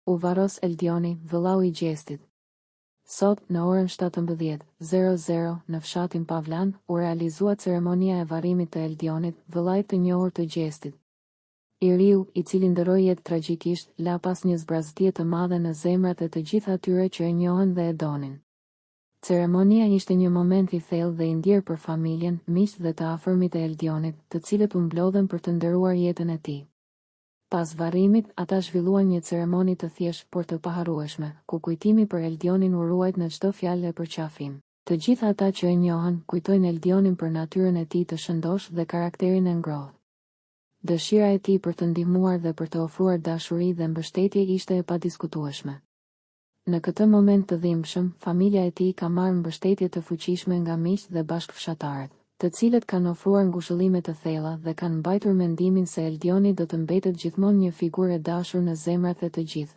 U varros Eldioni, vëllau I gjestit. Sot, në orën 17:00 në fshatin Pavlan, u realizua ceremonia e varrimit të Eldionit, vëllait të njohur të gjestit. I riu, I cili ndëroi jetë tragjikisht, la pas një zbrazdje të madhe në zemrat e të gjithë atyre që e njohën dhe e donin. Ceremonia ishte një moment I thellë dhe I ndjer për familjen, miqt dhe të afërmit e Eldionit, të cilët u mblodhen për të nderuar jetën e tij. Pas varrimit, ata zhvilluan një ceremoni të thjeshtë por të paharrueshme, ku kujtimi për Eldionin u ruajt në çdo fjalë e përqafim. Të gjithë ata që e njohën, kujtojnë Eldionin për natyrën e tij të shëndosh dhe karakterin e ngrohtë. Dëshira e tij për të ndihmuar dhe për të ofruar dashuri dhe mbështetje ishte e padiskutueshme. Në këtë moment të dhimbshëm, familja e tij ka marrë mbështetje të fuqishme nga miqt dhe bashkëfshatarët, të cilët kanë ofruar ngushëllime të thella dhe kanë mbajtur mendimin se Eldioni do të mbetet gjithmonë një figurë e dashur në zemrat e të gjithë.